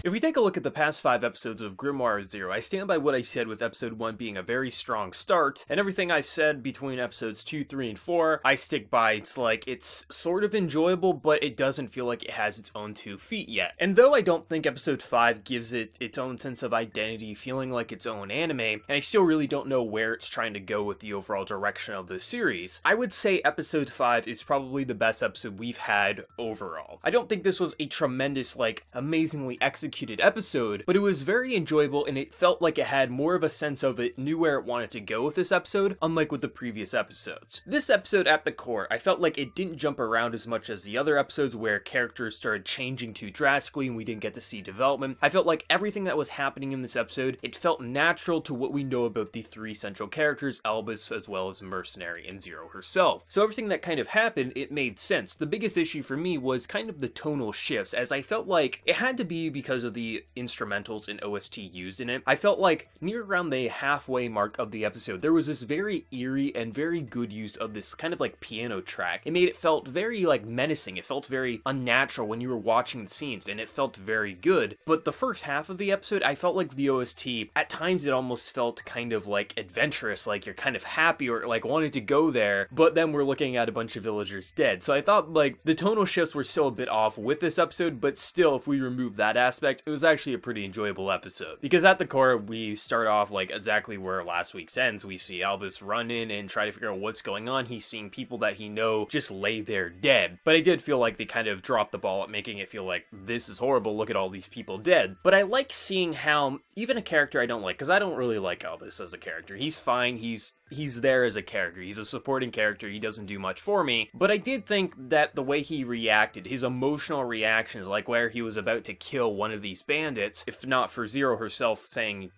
If we take a look at the past 5 episodes of Grimoire Zero, I stand by what I said with episode 1 being a very strong start, and everything I've said between episodes 2, 3, and 4, I stick by. It's like, it's sort of enjoyable, but it doesn't feel like it has its own 2 feet yet. And though I don't think episode 5 gives it its own sense of identity, feeling like its own anime, and I still really don't know where it's trying to go with the overall direction of the series, I would say episode 5 is probably the best episode we've had overall. I don't think this was a tremendous, like, amazingly executed episode, but it was very enjoyable and it felt like it had more of a sense of it knew where it wanted to go with this episode, unlike with the previous episodes. This episode at the core, I felt like it didn't jump around as much as the other episodes where characters started changing too drastically and we didn't get to see development. I felt like everything that was happening in this episode, it felt natural to what we know about the 3 central characters, Albus as well as Mercenary and Zero herself. So everything that kind of happened, it made sense. The biggest issue for me was kind of the tonal shifts, as I felt like it had to be because of the instrumentals and OST used in it. I felt like near around the halfway mark of the episode, there was this very eerie and very good use of this kind of like piano track. It made it felt very like menacing. It felt very unnatural when you were watching the scenes, and it felt very good. But the first half of the episode, I felt like the OST, at times it almost felt kind of like adventurous, like you're kind of happy or like wanting to go there, but then we're looking at a bunch of villagers dead. So I thought like the tonal shifts were still a bit off with this episode, but still, if we remove that aspect, it was actually a pretty enjoyable episode. Because at the core, we start off like exactly where last week's ends. We see Albus run in and try to figure out what's going on. He's seeing people that he know just lay there dead. But I did feel like they kind of dropped the ball at making it feel like this is horrible, look at all these people dead. But I like seeing how even a character I don't like, because I don't really like Albus as a character. He's fine, he's there as a character. He's a supporting character. He doesn't do much for me. But I did think that the way he reacted, his emotional reactions, like where he was about to kill one of these bandits, if not for Zero herself saying,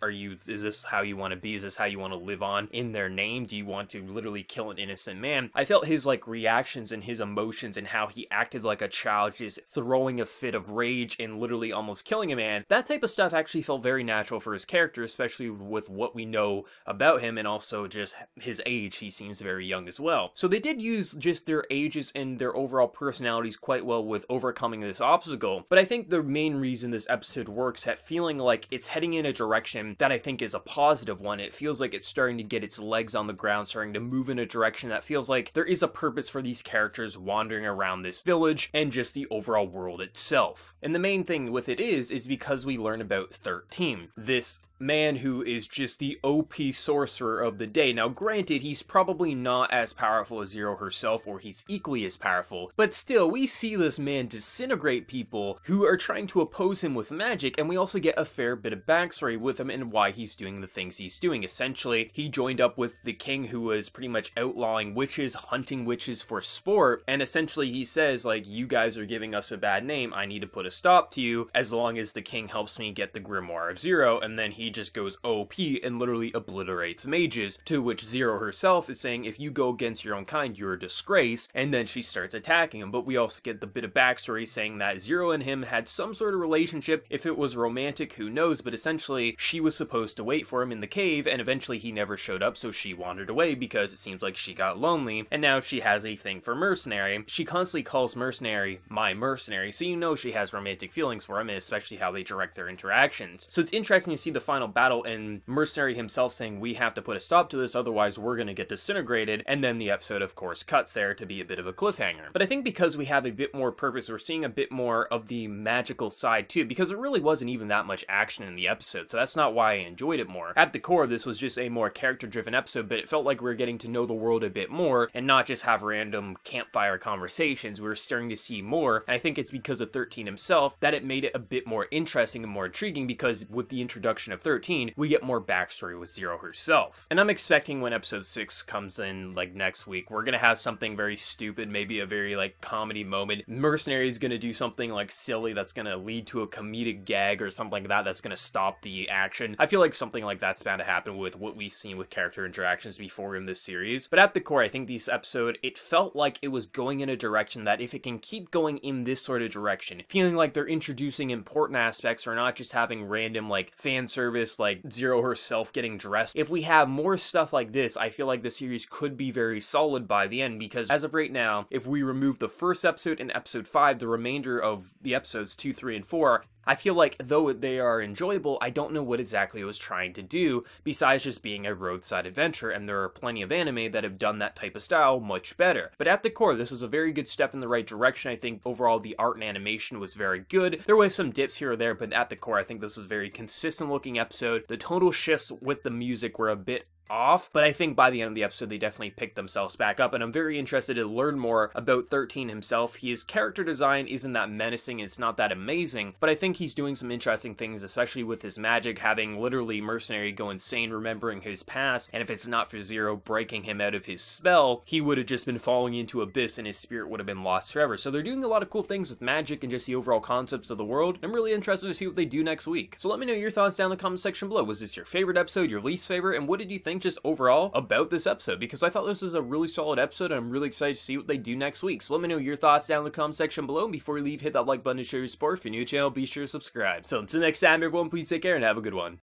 is this how you want to be? Is this how you want to live on in their name? Do you want to literally kill an innocent man? I felt his like reactions and his emotions and how he acted like a child, just throwing a fit of rage and literally almost killing a man. That type of stuff actually felt very natural for his character, especially with what we know about him and also just his age. He seems very young as well. So they did use just their ages and their overall personalities quite well with overcoming this obstacle. But I think the main reason this episode works at feeling like it's heading in a direction that I think is a positive one. It feels like it's starting to get its legs on the ground, starting to move in a direction that feels like there is a purpose for these characters wandering around this village and just the overall world itself. And the main thing with it is because we learn about 13. This man who is just the OP sorcerer of the day. Now granted, he's probably not as powerful as Zero herself, or he's equally as powerful, but still, we see this man disintegrate people who are trying to oppose him with magic, and we also get a fair bit of backstory with him and why he's doing the things he's doing. Essentially, he joined up with the king who was pretty much outlawing witches, hunting witches for sport, and essentially he says, like, you guys are giving us a bad name, I need to put a stop to you as long as the king helps me get the Grimoire of Zero, and then he just goes OP and literally obliterates mages, to which Zero herself is saying, if you go against your own kind, you're a disgrace, and then she starts attacking him. But we also get the bit of backstory saying that Zero and him had some sort of relationship. If it was romantic, who knows, but essentially she was supposed to wait for him in the cave, and eventually he never showed up, so she wandered away because it seems like she got lonely, and now she has a thing for Mercenary. She constantly calls Mercenary my mercenary, so you know she has romantic feelings for him, and especially how they direct their interactions. So it's interesting to see the final battle and Mercenary himself saying, we have to put a stop to this, otherwise we're gonna get disintegrated, and then the episode of course cuts there to be a bit of a cliffhanger. But I think because we have a bit more purpose, we're seeing a bit more of the magical side too, because it really wasn't even that much action in the episode, so that's not why I enjoyed it more. At the core, this was just a more character-driven episode, but it felt like we were getting to know the world a bit more, and not just have random campfire conversations. We were starting to see more, and I think it's because of 13 himself that it made it a bit more interesting and more intriguing, because with the introduction of 13, we get more backstory with Zero herself. And I'm expecting when episode 6 comes in, like next week, we're gonna have something very stupid, maybe a very like comedy moment. Mercenary is gonna do something like silly that's gonna lead to a comedic gag or something like that that's gonna stop the action. I feel like something like that's bound to happen with what we've seen with character interactions before in this series. But at the core, I think this episode, it felt like it was going in a direction that if it can keep going in this sort of direction, feeling like they're introducing important aspects or not just having random like fan service like Zero herself getting dressed. If we have more stuff like this, I feel like the series could be very solid by the end, because as of right now, if we remove the first episode and episode 5, the remainder of the episodes 2, 3, and 4 I feel like though they are enjoyable, I don't know what exactly it was trying to do besides just being a roadside adventure, and there are plenty of anime that have done that type of style much better. But at the core, this was a very good step in the right direction. I think overall the art and animation was very good. There was some dips here or there, but at the core, I think this was a very consistent looking episode. The tonal shifts with the music were a bit off, but I think by the end of the episode they definitely picked themselves back up, and I'm very interested to learn more about 13 himself. His character design isn't that menacing, it's not that amazing, but I think he's doing some interesting things, especially with his magic, having literally Mercenary go insane remembering his past, and if it's not for Zero breaking him out of his spell, he would have just been falling into abyss and his spirit would have been lost forever. So they're doing a lot of cool things with magic and just the overall concepts of the world. I'm really interested to see what they do next week. So let me know your thoughts down in the comment section below. Was this your favorite episode, your least favorite, and what did you think just overall about this episode? Because I thought this was a really solid episode, and I'm really excited to see what they do next week. So let me know your thoughts down in the comment section below, and before you leave, hit that like button to show your support. If you're new to the channel, be sure to subscribe. So until next time, everyone, please take care and have a good one.